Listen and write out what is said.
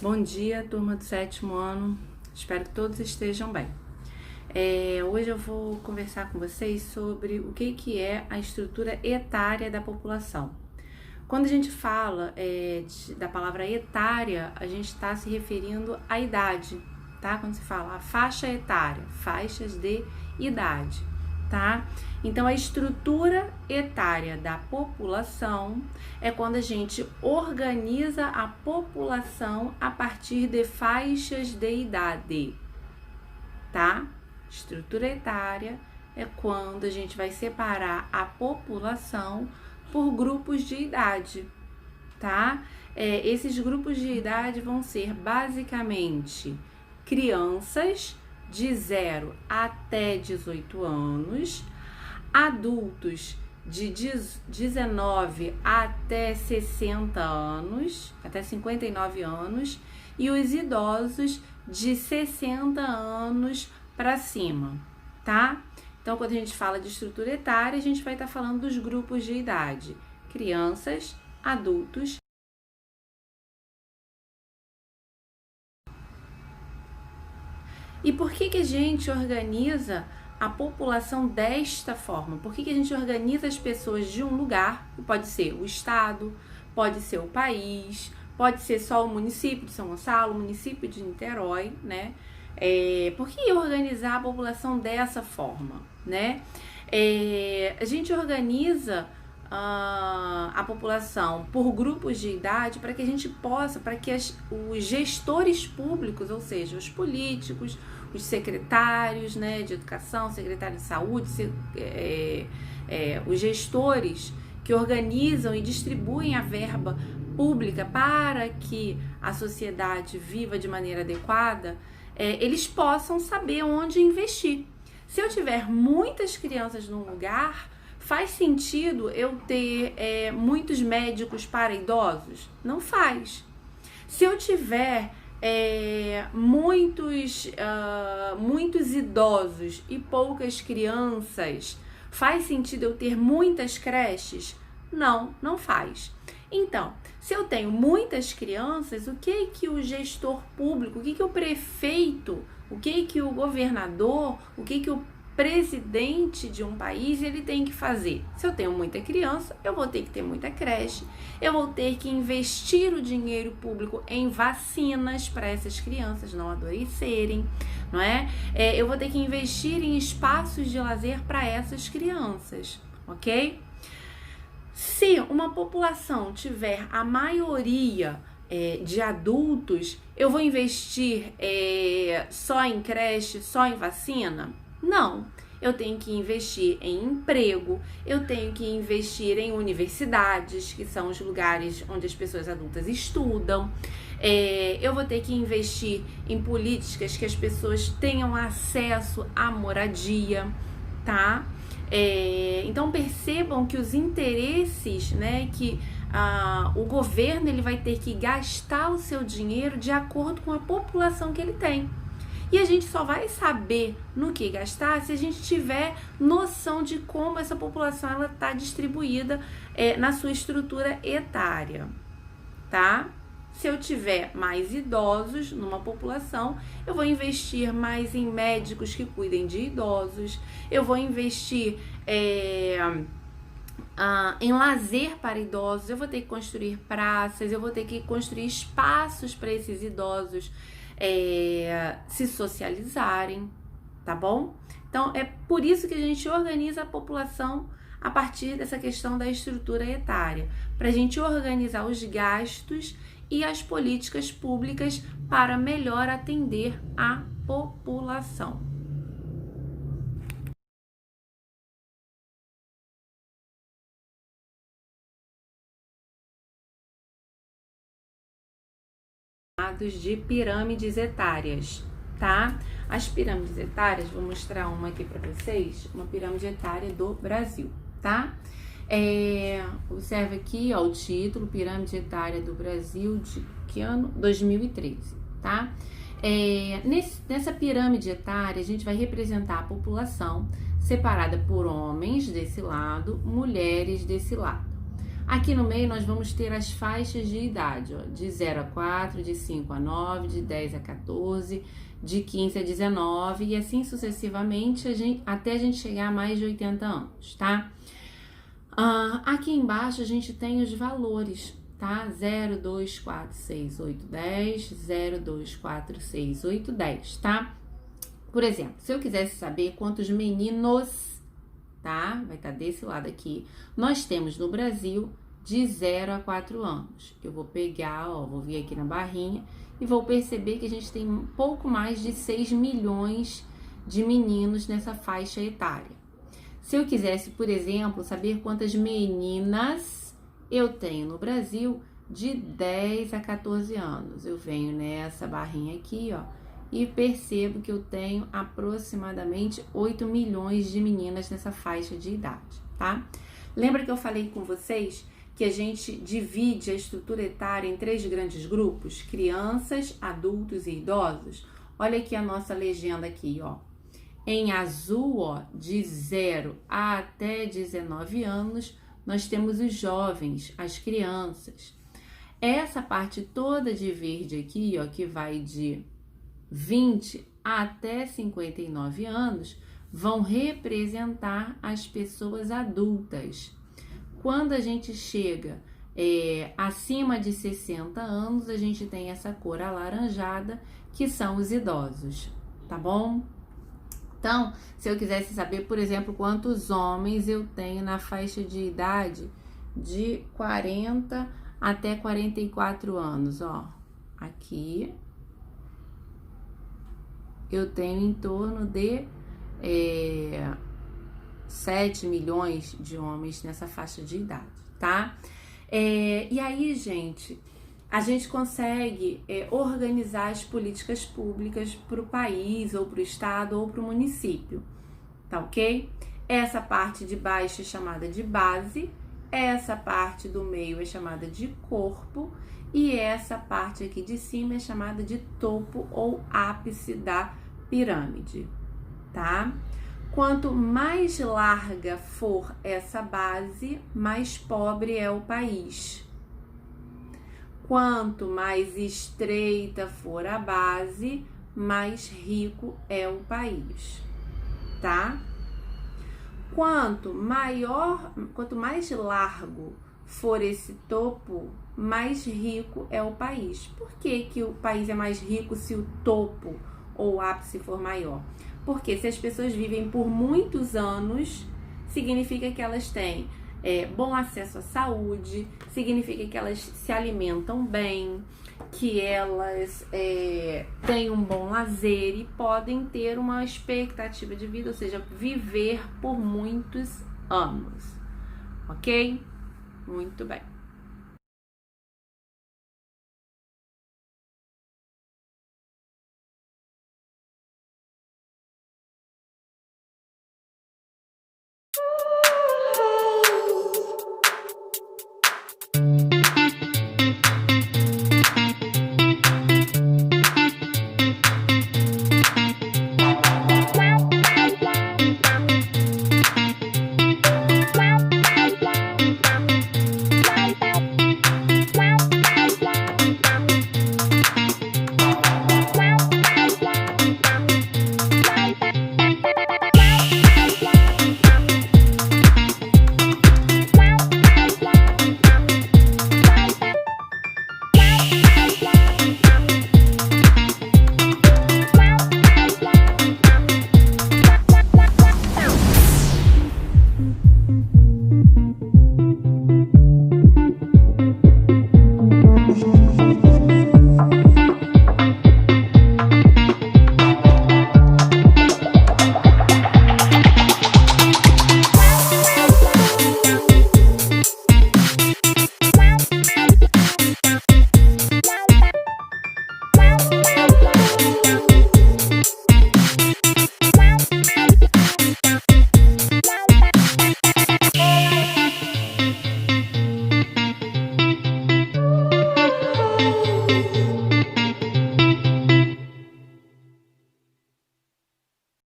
Bom dia, turma do sétimo ano. Espero que todos estejam bem. Hoje eu vou conversar com vocês sobre o que é a estrutura etária da população. Quando a gente fala da palavra etária, a gente está se referindo à idade, tá? Quando se fala a faixa etária, faixas de idade, tá? Então, a estrutura etária da população é quando a gente organiza a população a partir de faixas de idade, tá? Estrutura etária é quando a gente vai separar a população por grupos de idade, tá? Esses grupos de idade vão ser basicamente crianças de 0 até 18 anos, adultos de 19 até 60 anos, até 59 anos, e os idosos de 60 anos para cima, tá? Então, quando a gente fala de estrutura etária, a gente vai estar falando dos grupos de idade: crianças, adultos. E por que a gente organiza a população desta forma? Por que a gente organiza as pessoas de um lugar? Pode ser o estado, pode ser o país, pode ser só o município de São Gonçalo, o município de Niterói, né? Por que organizar a população dessa forma, né? A gente organiza a população por grupos de idade para que a gente possa, para que os gestores públicos, ou seja, os políticos, os secretários, né, de educação, secretário de saúde, os gestores que organizam e distribuem a verba pública para que a sociedade viva de maneira adequada, eles possam saber onde investir. Se eu tiver muitas crianças num lugar, faz sentido eu ter muitos médicos para idosos? Não faz. Se eu tiver muitos idosos e poucas crianças, faz sentido eu ter muitas creches? Não, não faz. Então, se eu tenho muitas crianças, o que o gestor público, o que o prefeito, o que o governador, o que o presidente de um país ele tem que fazer? Se eu tenho muita criança, eu vou ter que ter muita creche, eu vou ter que investir o dinheiro público em vacinas para essas crianças não adoecerem, não é? Eu vou ter que investir em espaços de lazer para essas crianças, ok? Se uma população tiver a maioria de adultos, eu vou investir só em creche, só em vacina? Não, eu tenho que investir em emprego, eu tenho que investir em universidades, que são os lugares onde as pessoas adultas estudam, eu vou ter que investir em políticas que as pessoas tenham acesso à moradia, tá? Então percebam que os interesses, né, que o governo ele vai ter que gastar o seu dinheiro de acordo com a população que ele tem. E a gente só vai saber no que gastar se a gente tiver noção de como essa população está distribuída na sua estrutura etária, tá? Se eu tiver mais idosos numa população, eu vou investir mais em médicos que cuidem de idosos, eu vou investir em lazer para idosos, eu vou ter que construir praças, eu vou ter que construir espaços para esses idosos se socializarem, tá bom? Então, é por isso que a gente organiza a população a partir dessa questão da estrutura etária, para a gente organizar os gastos e as políticas públicas para melhor atender a população. De pirâmides etárias, tá? As pirâmides etárias, vou mostrar uma aqui para vocês, uma pirâmide etária do Brasil, tá? Observe aqui, ó, o título, Pirâmide Etária do Brasil, de que ano? 2013, tá? Nessa pirâmide etária, a gente vai representar a população separada por homens desse lado, mulheres desse lado. Aqui no meio nós vamos ter as faixas de idade, ó, de 0 a 4, de 5 a 9, de 10 a 14, de 15 a 19 e assim sucessivamente até a gente chegar a mais de 80 anos, tá? Aqui embaixo a gente tem os valores, tá? 0, 2, 4, 6, 8, 10, 0, 2, 4, 6, 8, 10, tá? Por exemplo, se eu quisesse saber quantos meninos, tá? Vai estar desse lado aqui. Nós temos no Brasil de 0 a 4 anos. Eu vou pegar, ó, vou vir aqui na barrinha e vou perceber que a gente tem um pouco mais de 6 milhões de meninos nessa faixa etária. Se eu quisesse, por exemplo, saber quantas meninas eu tenho no Brasil de 10 a 14 anos, eu venho nessa barrinha aqui, ó, e percebo que eu tenho aproximadamente 8 milhões de meninas nessa faixa de idade, tá? Lembra que eu falei com vocês que a gente divide a estrutura etária em 3 grandes grupos? Crianças, adultos e idosos? Olha aqui a nossa legenda aqui, ó. Em azul, ó, de 0 até 19 anos, nós temos os jovens, as crianças. Essa parte toda de verde aqui, ó, que vai de 20 até 59 anos, vão representar as pessoas adultas. Quando a gente chega acima de 60 anos, a gente tem essa cor alaranjada, que são os idosos, tá bom? Então, se eu quisesse saber, por exemplo, quantos homens eu tenho na faixa de idade de 40 até 44 anos, ó, aqui eu tenho em torno de 7 milhões de homens nessa faixa de idade, tá? E aí, gente, a gente consegue organizar as políticas públicas para o país, ou para o estado, ou para o município, tá ok? Essa parte de baixo é chamada de base, essa parte do meio é chamada de corpo, e essa parte aqui de cima é chamada de topo ou ápice da pirâmide, tá? Quanto mais larga for essa base, mais pobre é o país. Quanto mais estreita for a base, mais rico é o país, tá? Quanto mais largo for esse topo, mais rico é o país. Por que que o país é mais rico se o topo ou o ápice for maior? Porque se as pessoas vivem por muitos anos, significa que elas têm bom acesso à saúde, significa que elas se alimentam bem, que elas têm um bom lazer e podem ter uma expectativa de vida, ou seja, viver por muitos anos, ok? Muito bem.